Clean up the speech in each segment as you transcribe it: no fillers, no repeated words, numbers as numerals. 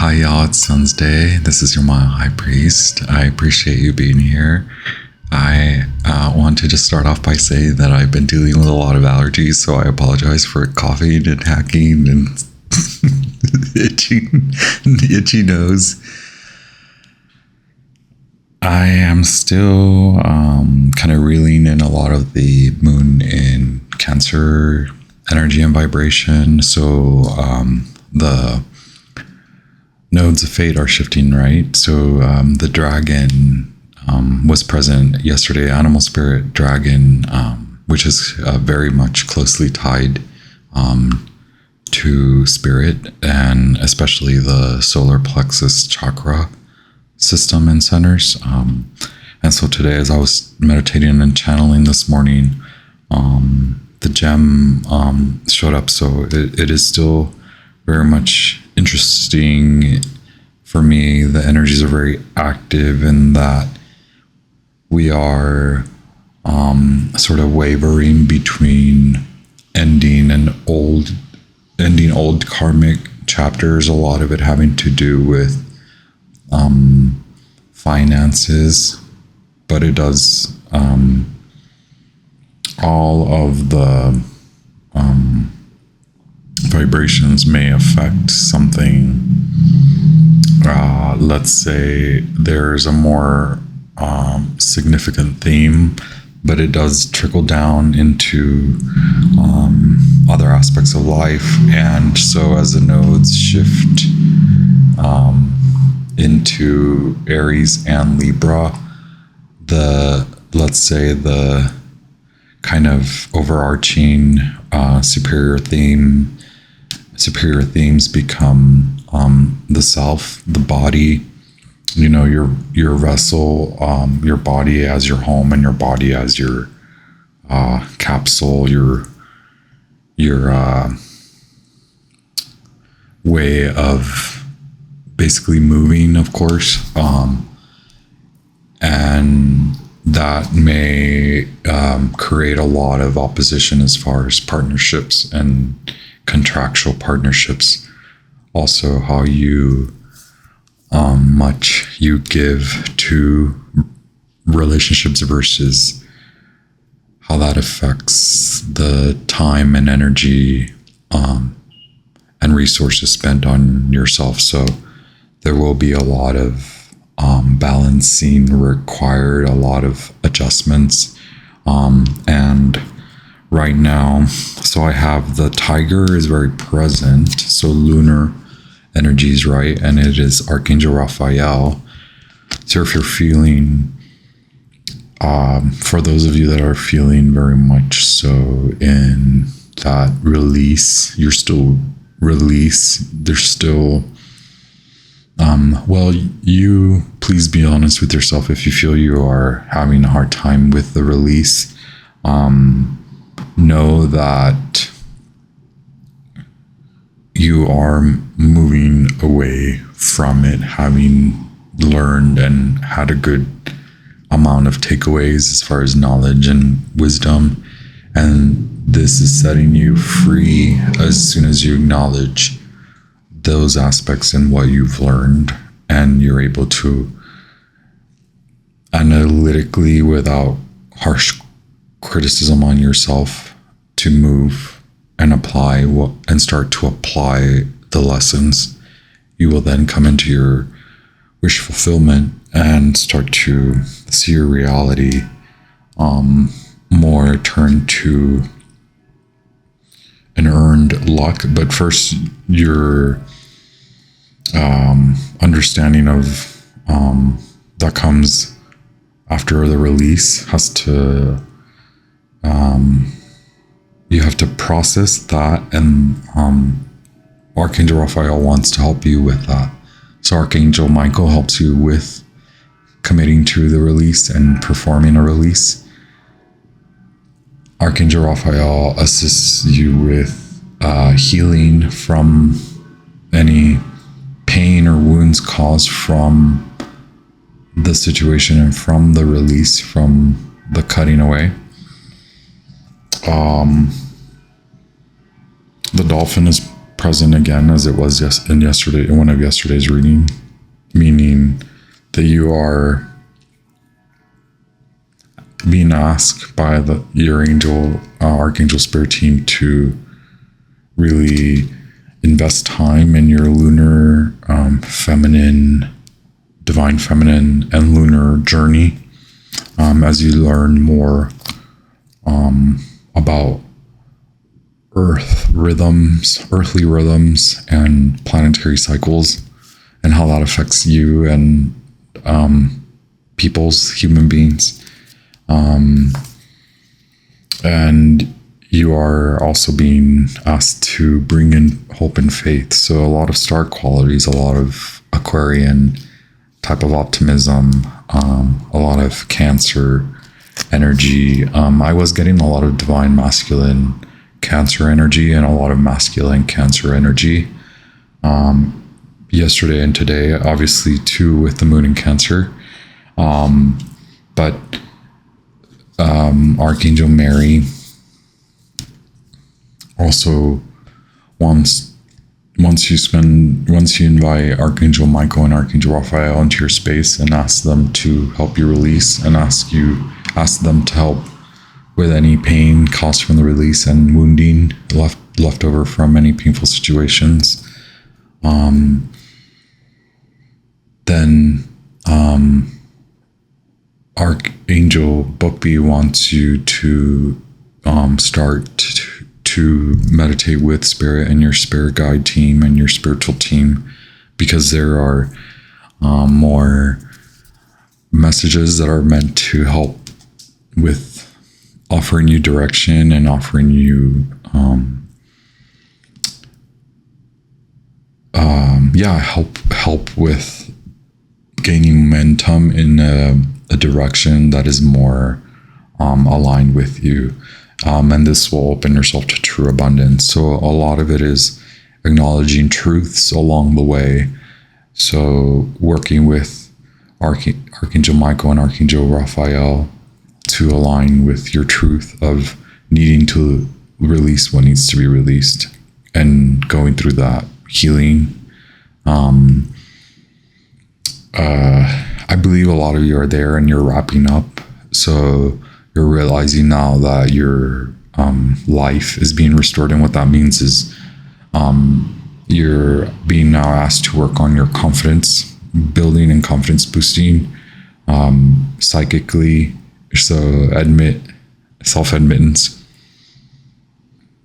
Hi y'all, it's Sun's Day. This is your Mile High Priest. I appreciate you being here. I want to just start off by saying that I've been dealing with a lot of allergies, so I apologize for coughing and hacking and itchy nose. I am still kind of reeling in a lot of the moon in Cancer energy and vibration. So the nodes of fate are shifting, right? So the dragon was present yesterday, animal spirit dragon, which is very much closely tied to spirit, and especially the solar plexus chakra system and centers. And so today, as I was meditating and channeling this morning, the gem showed up. So it is still very much interesting for me. The energies are very active in that we are sort of wavering between ending old karmic chapters, a lot of it having to do with finances, but it does all of the vibrations may affect something. Let's say there's a more significant theme, but it does trickle down into other aspects of life. And so as the nodes shift into Aries and Libra, let's say the kind of overarching superior themes become the self, the body, your vessel, your body as your home, and your body as your capsule, your way of basically moving, of course, and that may create a lot of opposition as far as partnerships and contractual partnerships. Also, how much you give to relationships versus how that affects the time and energy and resources spent on yourself. So there will be a lot of balancing required, a lot of adjustments. And right now, so I have the tiger is very present. So lunar energies, right? And it is Archangel Raphael. So if you're feeling, for those of you that are feeling very much so in that release, you're still release. There's still, you please be honest with yourself if you feel you are having a hard time with the release. Know that you are moving away from it, having learned and had a good amount of takeaways as far as knowledge and wisdom. And this is setting you free as soon as you acknowledge those aspects in what you've learned, and you're able to analytically, without harsh criticism on yourself, to move and apply and start to apply the lessons. You will then come into your wish fulfillment and start to see your reality more turn to an earned luck. But first, your understanding of that comes after the release has to you have to process that, and Archangel Raphael wants to help you with that. So Archangel Michael helps you with committing to the release and performing a release. Archangel Raphael assists you with healing from any pain or wounds caused from the situation and from the release, from the cutting away. The dolphin is present again as it was in one of yesterday's reading, meaning that you are being asked by your Archangel Spirit team to really invest time in your lunar, feminine, divine feminine, and lunar journey as you learn more about earthly rhythms, and planetary cycles, and how that affects you and human beings. And you are also being asked to bring in hope and faith. So a lot of star qualities, a lot of Aquarian type of optimism, a lot of Cancer energy. I was getting a lot of divine masculine Cancer energy and a lot of masculine Cancer energy yesterday and today, obviously too with the moon in Cancer. But Archangel Mary also once you invite Archangel Michael and Archangel Raphael into your space and ask them to help you release, and ask them to help with any pain caused from the release and wounding left over from any painful situations, then Archangel Bookby wants you to start to meditate with Spirit and your Spirit guide team and your spiritual team, because there are more messages that are meant to help with offering you direction and offering you help with gaining momentum in a direction that is more aligned with you. And this will open yourself to true abundance. So a lot of it is acknowledging truths along the way. So working with Archangel Michael and Archangel Raphael to align with your truth of needing to release what needs to be released, and going through that healing. I believe a lot of you are there and you're wrapping up. So you're realizing now that your life is being restored. And what that means is you're being now asked to work on your confidence building and confidence boosting psychically. So self-admittance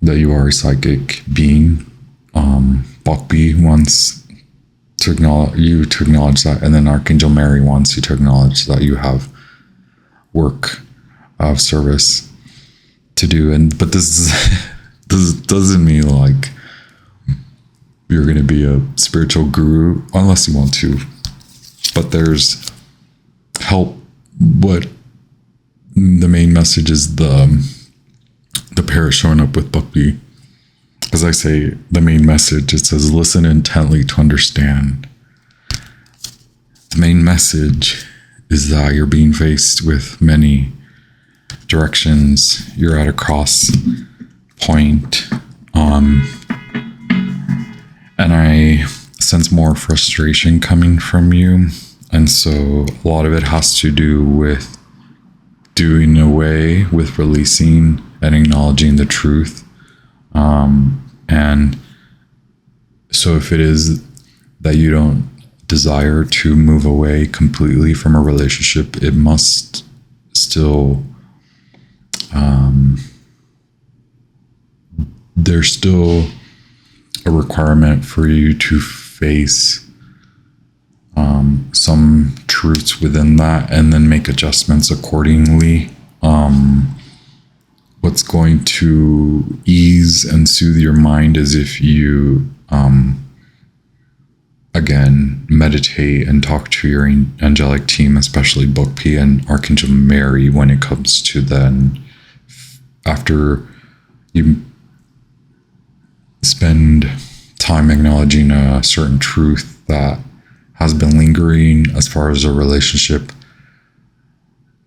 that you are a psychic being. Bokbi wants to acknowledge that, and then Archangel Mary wants you to acknowledge that you have work of service to do. But this doesn't mean like you're going to be a spiritual guru unless you want to. But there's help. What the main message is the pair showing up with Bukbi. As I say, the main message, it says, listen intently to understand. The main message is that you're being faced with many directions. You're at a cross point. And I sense more frustration coming from you. And so a lot of it has to do with doing away with releasing and acknowledging the truth. And so if it is that you don't desire to move away completely from a relationship, it must still, there's still a requirement for you to face some truths within that and then make adjustments accordingly. What's going to ease and soothe your mind is if you, again, meditate and talk to your angelic team, especially Book P and Archangel Mary, when it comes to then, after you spend time acknowledging a certain truth that has been lingering as far as a relationship,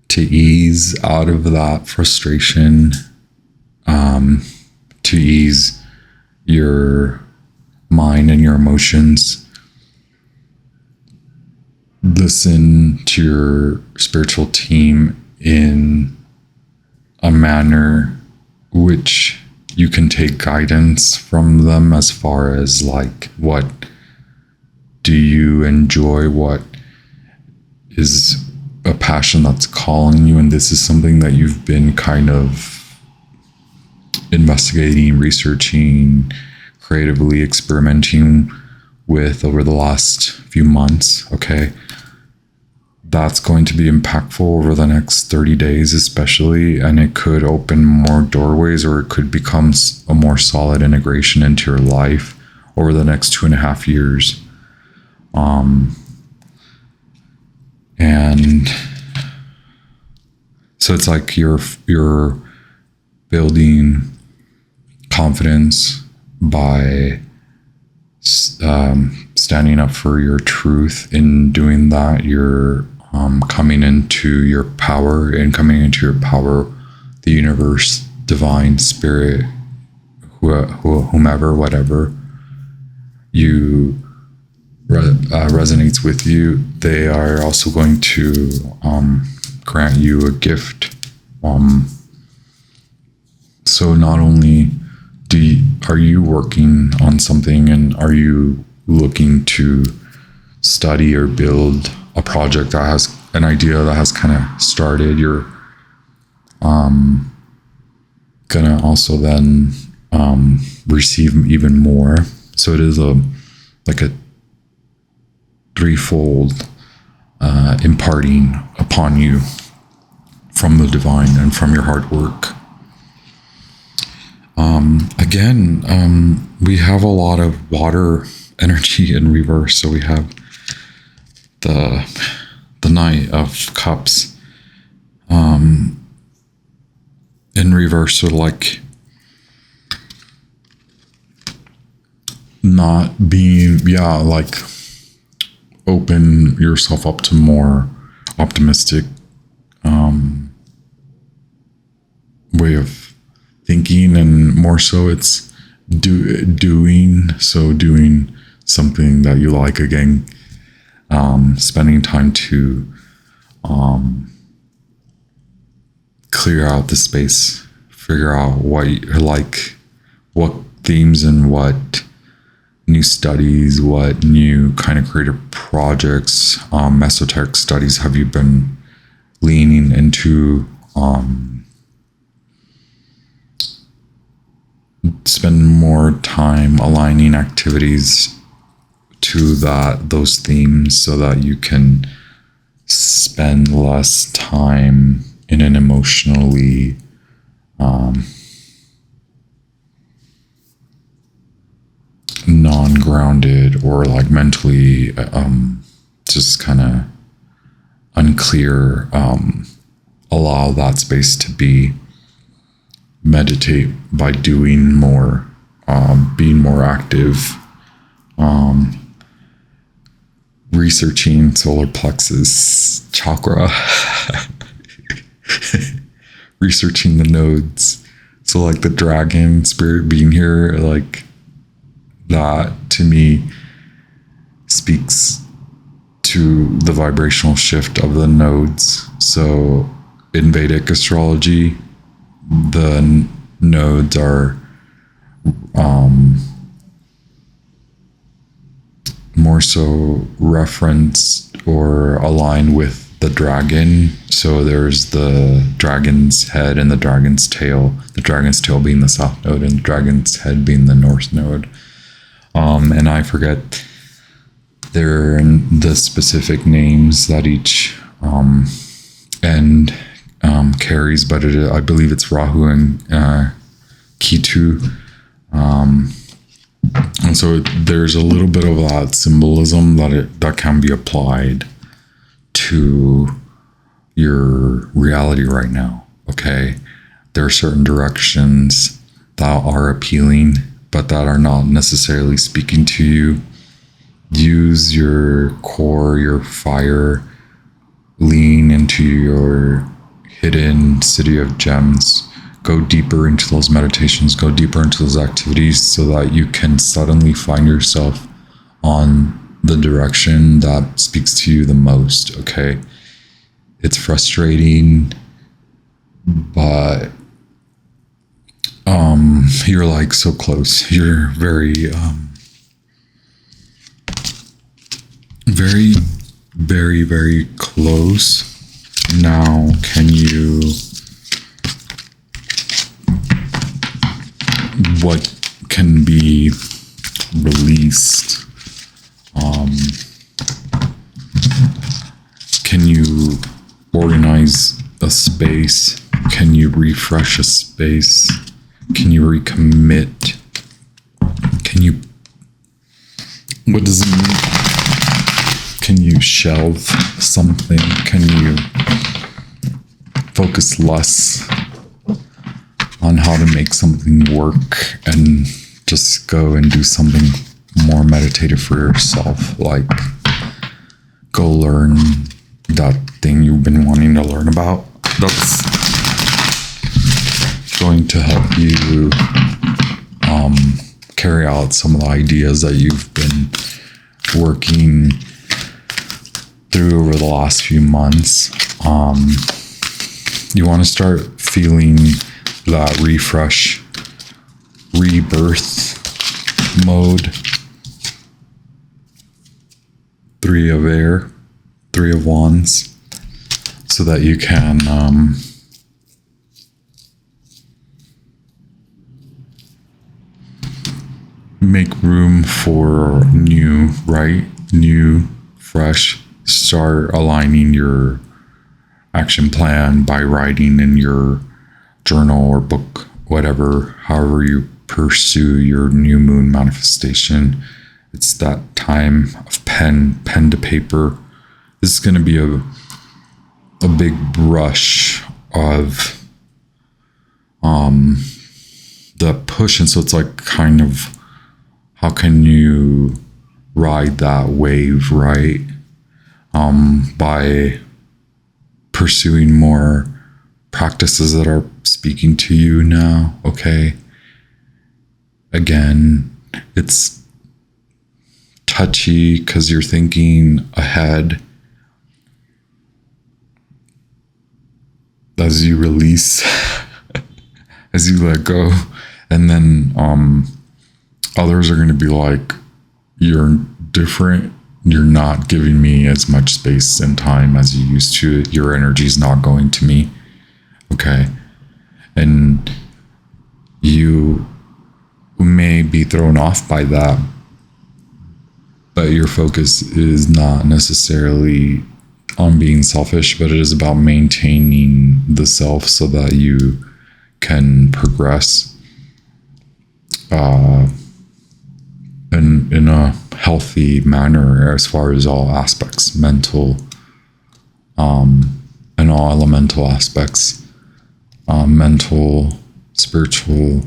to ease out of that frustration, to ease your mind and your emotions. Listen to your spiritual team in a manner which you can take guidance from them, as far as like, what do you enjoy, what is a passion that's calling you, and this is something that you've been kind of investigating, researching, creatively experimenting with over the last few months. Okay, that's going to be impactful over the next 30 days especially, and it could open more doorways, or it could become a more solid integration into your life over the next 2.5 years. And so it's like you're building confidence by standing up for your truth. In doing that, you're coming into your power, and coming into your power, the universe, divine spirit, whomever, whatever you resonates with you, they are also going to grant you a gift. So not only are you working on something, and are you looking to study or build a project that has an idea that has kind of started, you're gonna also then receive even more. So it is like a threefold imparting upon you from the divine and from your hard work. Again, we have a lot of water energy in reverse. So we have the Knight of Cups in reverse. So like not being, like open yourself up to more optimistic way of thinking, and more so it's doing something that you like. Again, spending time to clear out the space, figure out what you like, what themes and what new studies, what new kind of creative projects, esoteric studies have you been leaning into. Spend more time aligning activities to those themes, so that you can spend less time in an emotionally non-grounded, or like mentally just kind of unclear. Allow that space to be. Meditate by doing more, being more active, researching solar plexus chakra, researching the nodes. So like the dragon spirit being here, like that to me speaks to the vibrational shift of the nodes. So in Vedic astrology, the nodes are more so referenced or aligned with the dragon. So there's the dragon's head and the dragon's tail being the south node, and the dragon's head being the north node. And I forget the specific names that each end carries, but I believe it's Rahu and Ketu. And so there's a little bit of that symbolism that can be applied to your reality right now. Okay, there are certain directions that are appealing, but that are not necessarily speaking to you. Use your core, your fire, lean into your hidden city of gems. go deeper into those meditations, go deeper into those activities so that you can suddenly find yourself on the direction that speaks to you the most, okay? It's frustrating, but you're like so close. You're very very, very close. Now, what can be released? Can you organize a space? Can you refresh a space? Can you recommit? What does it mean? Can you shelve something? Can you focus less on how to make something work and just go and do something more meditative for yourself? Like, go learn that thing you've been wanting to learn about. That's going to help you carry out some of the ideas that you've been working through over the last few months. You want to start feeling that rebirth mode. 3 of air, 3 of wands, so that you can make room for new, fresh. Start aligning your action plan by writing in your journal or book, however you pursue your new moon manifestation. It's that time of pen to paper. This is going to be a big brush of the push, and so it's like kind of, how can you ride that wave, right? By pursuing more practices that are speaking to you now, okay? Again, it's touchy because you're thinking ahead as you release, as you let go, and then others are going to be like, you're different. You're not giving me as much space and time as you used to. Your energy is not going to me. Okay. And you may be thrown off by that, but your focus is not necessarily on being selfish, but it is about maintaining the self so that you can progress in a healthy manner as far as all aspects, mental, and all elemental aspects, mental, spiritual,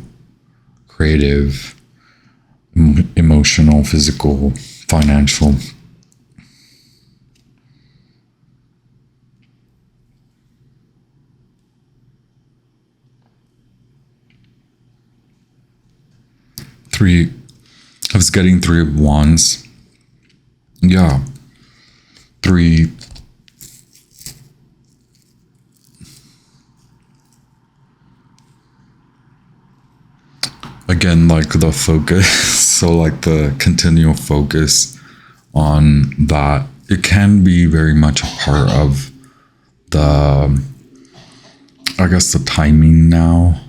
creative, emotional, physical, financial. I was getting 3 of wands. Yeah. 3. Again, like the focus. So like the continual focus on that. It can be very much a part of the timing now,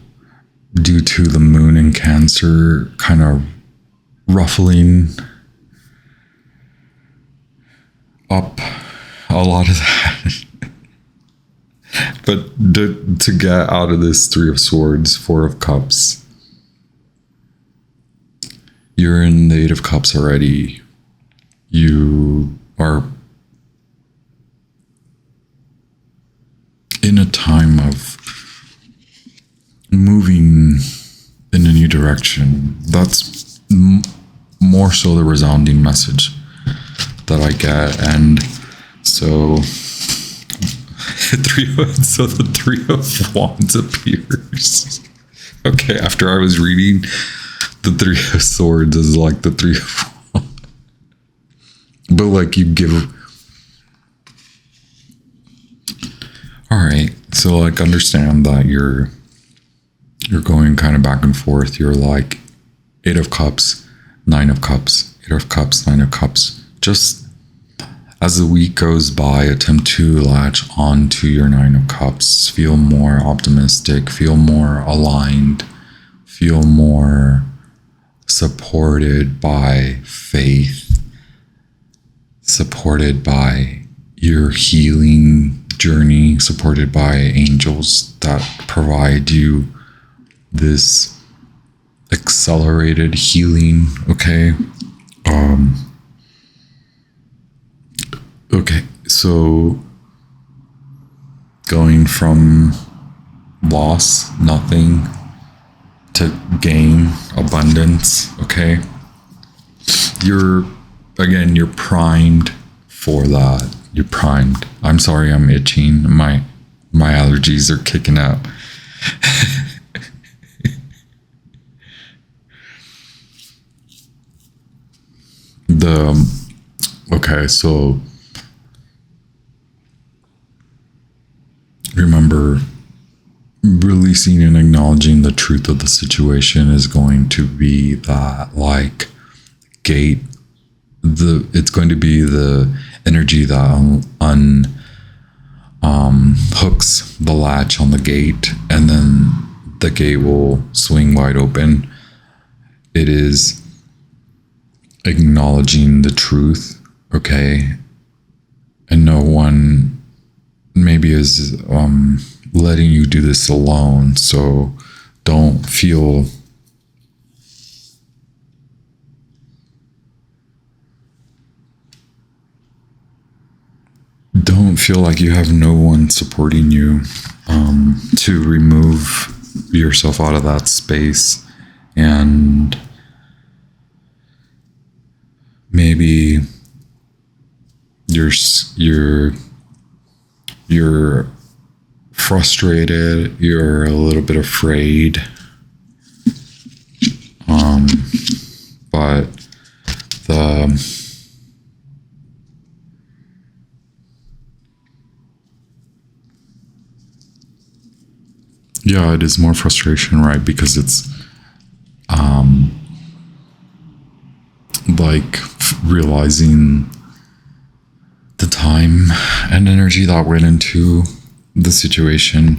due to the moon in Cancer kind of ruffling up a lot of that. But to get out of this 3 of Swords, 4 of Cups, you're in the 8 of Cups already. You are in a time of moving in a new direction. That's more so the resounding message that I get. And so So the Three of Wands appears. Okay, after I was reading, the Three of Swords is like the Three of Wands. But like you give... Alright, so like understand that you're going kind of back and forth. You're like Eight of Cups, Nine of Cups, Eight of Cups, Nine of Cups. Just as the week goes by, attempt to latch on to your Nine of Cups. Feel more optimistic, feel more aligned, feel more supported by faith, supported by your healing journey, supported by angels that provide you this accelerated healing. Okay. Okay, so going from loss, nothing, to gain, abundance. Okay, you're primed for that. You're primed. I'm sorry, I'm itching. My allergies are kicking up. Okay, so remember, releasing and acknowledging the truth of the situation is going to be that like gate. It's going to be the energy that hooks the latch on the gate, and then the gate will swing wide open. It is acknowledging the truth, okay? And no one maybe is letting you do this alone, so don't feel like you have no one supporting you. To remove yourself out of that space, and maybe you're frustrated, you're a little bit afraid, but it is more frustration, right? Because it's like realizing the time and energy that went into the situation.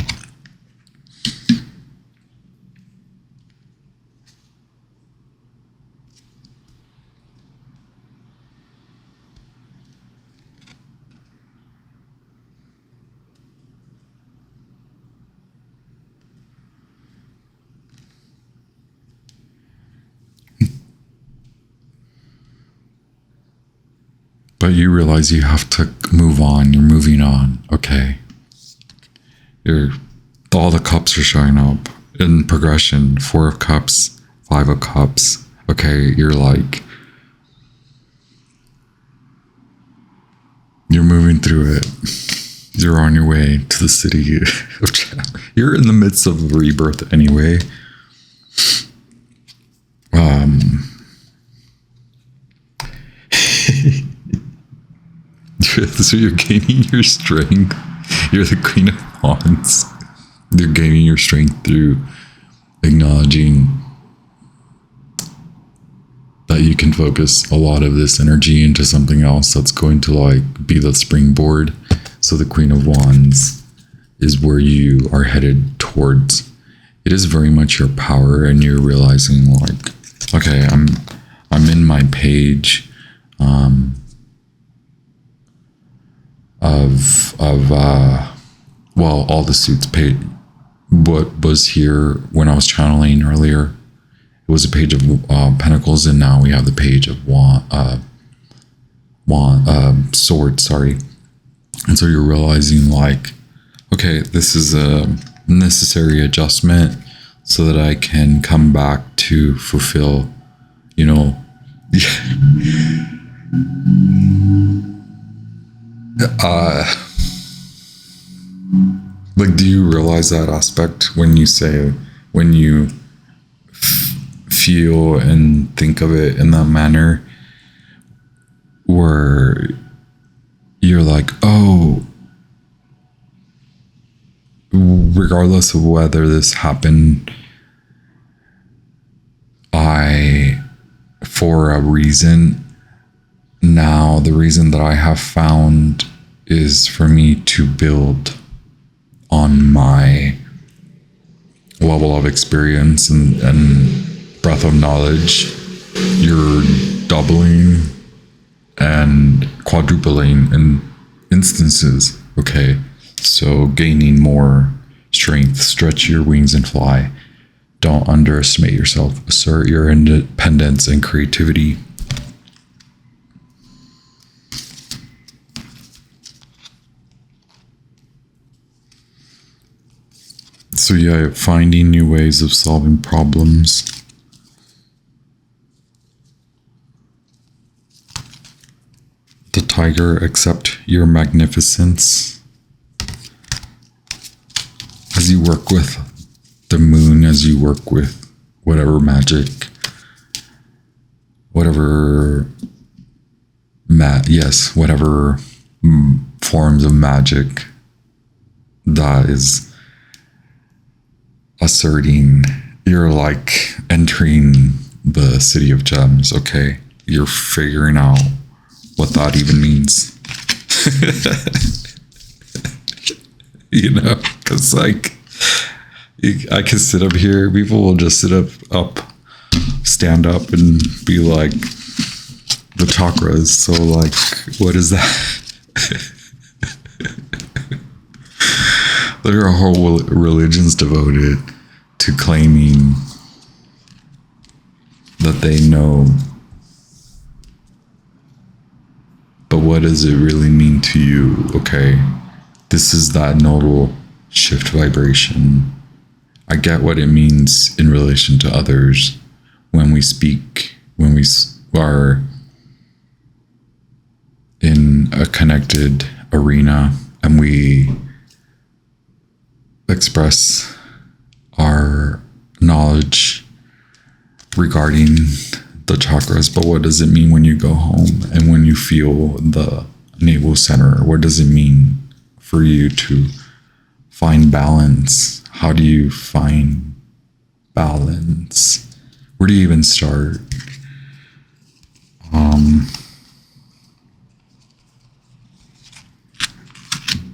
But you realize you have to move on. You're moving on. Okay. All the cups are showing up in progression. 4 of Cups, 5 of Cups. Okay. You're moving through it. You're on your way to the city of Chatham. You're in the midst of rebirth anyway. So you're gaining your strength. You're the Queen of Wands. You're gaining your strength through acknowledging that you can focus a lot of this energy into something else that's going to like be the springboard. So the Queen of Wands is where you are headed towards. It is very much your power, and you're realizing like, okay, I'm in my page all the suits page. What was here when I was channeling earlier, it was a page of Pentacles, and now we have the page of Swords, sorry. And so you're realizing like, okay, this is a necessary adjustment so that I can come back to fulfill, Like, do you realize that aspect when you say, when you feel and think of it in that manner, where you're like, oh, regardless of whether this happened, for a reason, now the reason that I have found is for me to build on my level of experience and breadth of knowledge. You're doubling and quadrupling in instances. Okay, so gaining more strength, stretch your wings and fly. Don't underestimate yourself. Assert your independence and creativity. So yeah, finding new ways of solving problems. The tiger, accept your magnificence. As you work with the moon, as you work with whatever magic, whatever whatever forms of magic that is asserting, you're like entering the city of gems. Okay, you're figuring out what that even means. You know, because like I can sit up here, people will just sit up, stand up and be like, the chakras. So like, what is that? There are whole religions devoted to claiming that they know. But what does it really mean to you? Okay, this is that nodal shift vibration. I get what it means in relation to others when we speak, when we are in a connected arena and we express our knowledge regarding the chakras. But what does it mean when you go home and when you feel the navel center? What does it mean for you to find balance? How do you find balance? Where do you even start?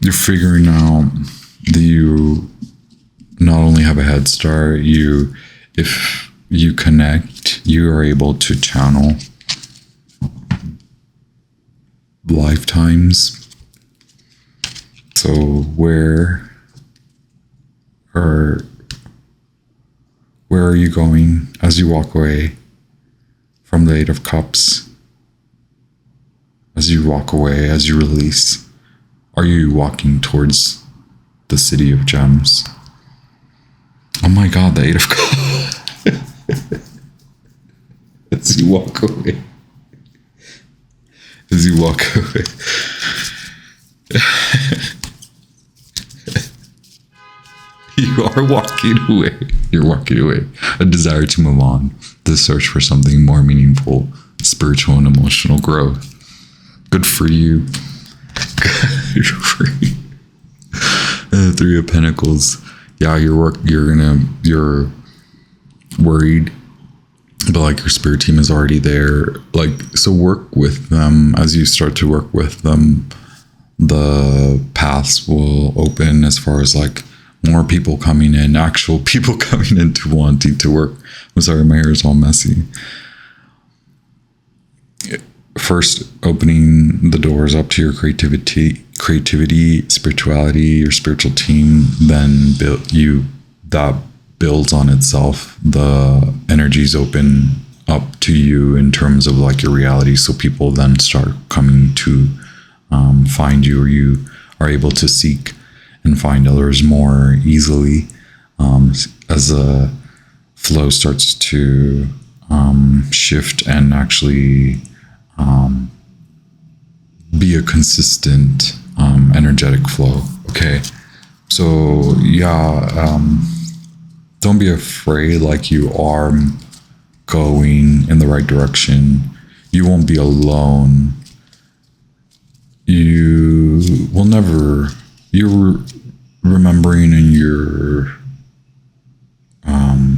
You're figuring out that you not only have a head start, if you connect, you are able to channel lifetimes. So where are you going as you walk away from the Eight of Cups? As you walk away, as you release, are you walking towards the city of gems? Oh my God, the Eight of Cups. As you walk away. As you walk away. You are walking away. You're walking away. A desire to move on. The search for something more meaningful, spiritual and emotional growth. Good for you. Good for you. Three of Pentacles. Yeah, you're worried, but like your spirit team is already there. Like, so work with them. As you start to work with them, the paths will open as far as like more people coming in, actual people coming into wanting to work. I'm sorry, my hair is all messy. First, opening the doors up to your creativity, spirituality, your spiritual team, then that builds on itself. The energies open up to you in terms of like your reality. So people then start coming to find you, or you are able to seek and find others more easily as the flow starts to shift and actually be a consistent energetic flow. Okay, So yeah, don't be afraid. Like, you are going in the right direction. You won't be alone. You will never. You're remembering, and you're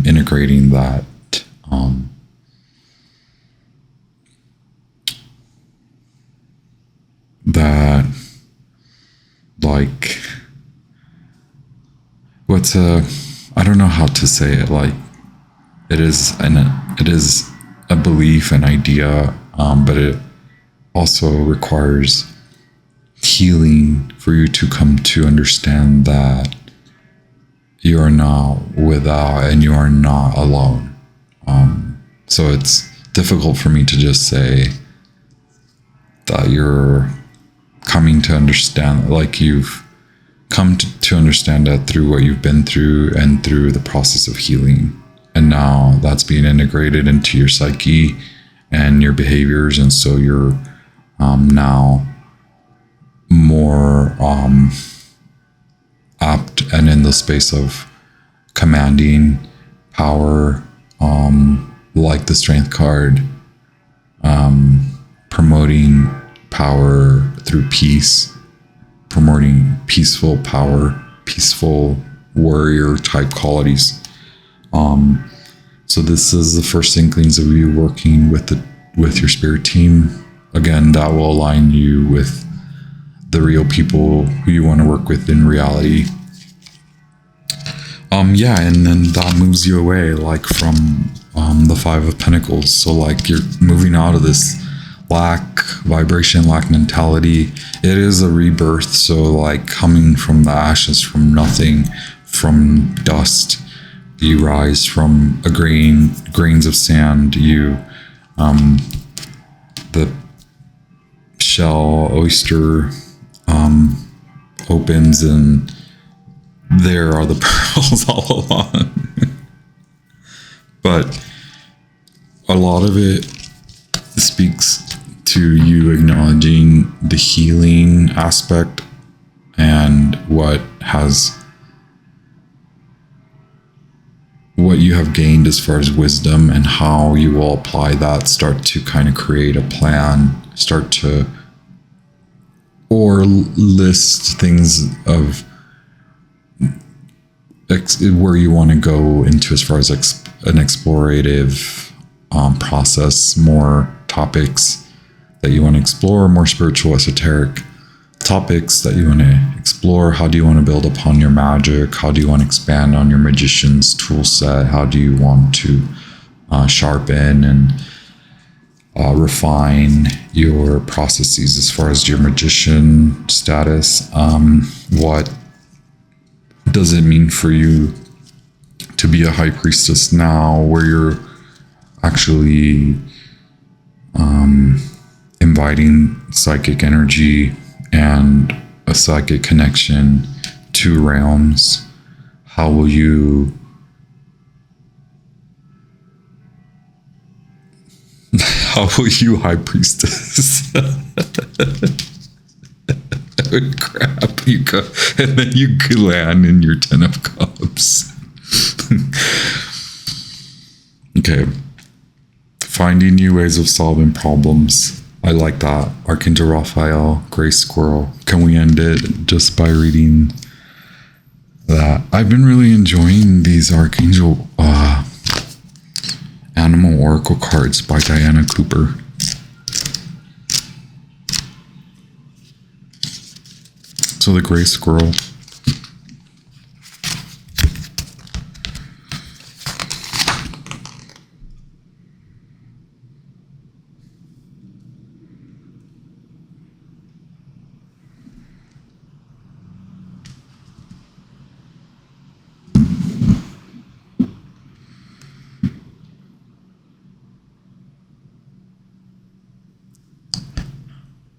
integrating that. That, like, I don't know how to say it. Like, it is a belief, an idea, but it also requires healing for you to come to understand that you are not without and you are not alone. So it's difficult for me to just say that you're coming to understand, like, you've come to understand that through what you've been through and through the process of healing. And now that's being integrated into your psyche and your behaviors. And so you're now more apt and in the space of commanding power, like the Strength card, promoting power through peace, promoting peaceful power, peaceful warrior type qualities. So this is the first inklings of you working with your spirit team. Again, that will align you with the real people who you want to work with in reality. Yeah, and then that moves you away, like, from the Five of Pentacles. So, like, you're moving out of this lack vibration, lack mentality. It is a rebirth. So, like, coming from the ashes, from nothing, from dust, you rise from grains of sand. You, the shell oyster opens, and there are the pearls all along. But a lot of it speaks to you acknowledging the healing aspect and what you have gained as far as wisdom, and how you will apply that, start to kind of create a plan, or list things of where you want to go into as far as an explorative process, more topics that you want to explore, more spiritual, esoteric topics that you want to explore. How do you want to build upon your magic? How do you want to expand on your magician's tool set? How do you want to sharpen and refine your processes as far as your magician status? What does it mean for you to be a high priestess now, where you're actually inviting psychic energy and a psychic connection to realms? How will you high priestess? Crap, you go, and then you land in your 10 of Cups. Okay. Finding new ways of solving problems. I like that. Archangel Raphael, Gray Squirrel. Can we end it just by reading that? I've been really enjoying these Archangel Animal Oracle cards by Diana Cooper. So the Gray Squirrel.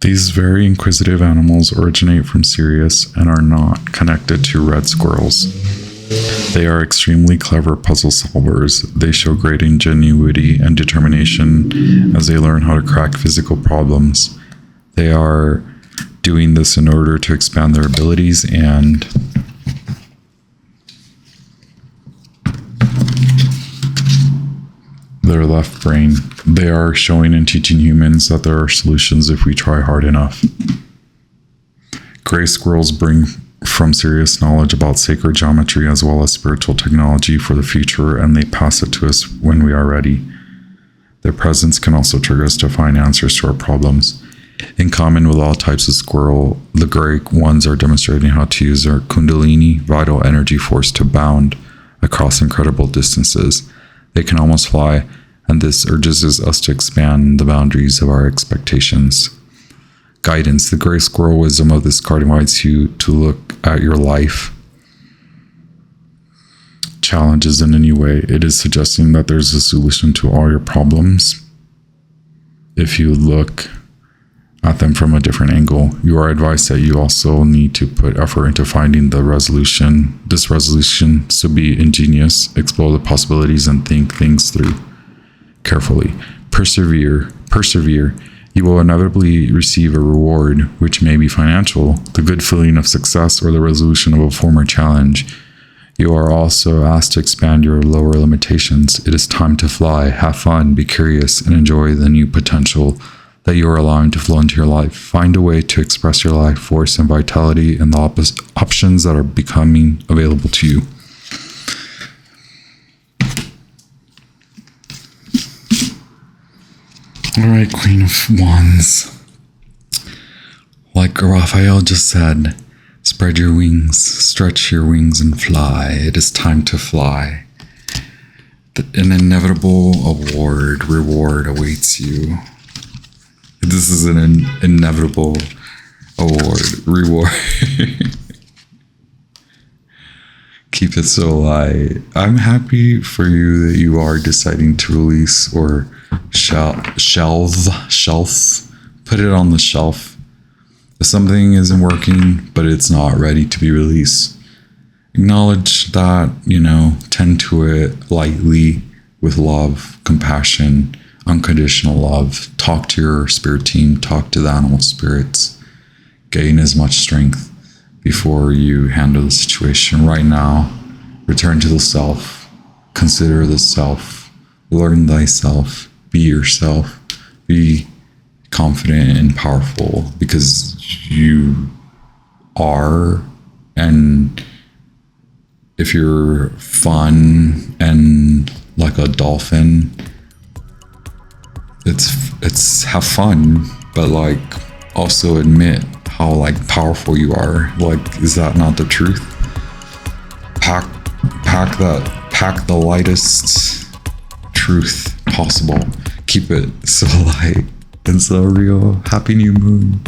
These very inquisitive animals originate from Sirius and are not connected to red squirrels. They are extremely clever puzzle solvers. They show great ingenuity and determination as they learn how to crack physical problems. They are doing this in order to expand their abilities and their left brain. They are showing and teaching humans that there are solutions if we try hard enough. Gray squirrels bring from serious knowledge about sacred geometry as well as spiritual technology for the future, and they pass it to us when we are ready. Their presence can also trigger us to find answers to our problems. In common with all types of squirrel, the gray ones are demonstrating how to use their kundalini, vital energy force, to bound across incredible distances. They can almost fly, and this urges us to expand the boundaries of our expectations. Guidance. The gray squirrel wisdom of this card invites you to look at your life challenges in a new way. It is suggesting that there's a solution to all your problems if you look at them from a different angle. You are advised that you also need to put effort into finding the resolution. This resolution, so be ingenious, explore the possibilities, and think things through carefully. Persevere. You will inevitably receive a reward, which may be financial, the good feeling of success, or the resolution of a former challenge. You are also asked to expand your lower limitations. It is time to fly, have fun, be curious, and enjoy the new potential that you are allowing to flow into your life. Find a way to express your life force and vitality and the options that are becoming available to you. All right, Queen of Wands. Like Raphael just said, spread your wings, stretch your wings, and fly. It is time to fly. An inevitable reward awaits you. This is an inevitable reward. Keep it so light. I'm happy for you that you are deciding to release or shelf, put it on the shelf. If something isn't working, but it's not ready to be released, acknowledge that, tend to it lightly with love, compassion, unconditional love. Talk to your spirit team, talk to the animal spirits, gain as much strength before you handle the situation. Right now, return to the self, consider the self, learn thyself, be yourself, be confident and powerful, because you are. And if you're fun and like a dolphin, it's have fun, but also admit how powerful you are. Is that not the truth? Pack the lightest truth possible. Keep it so light and so real. Happy new moon.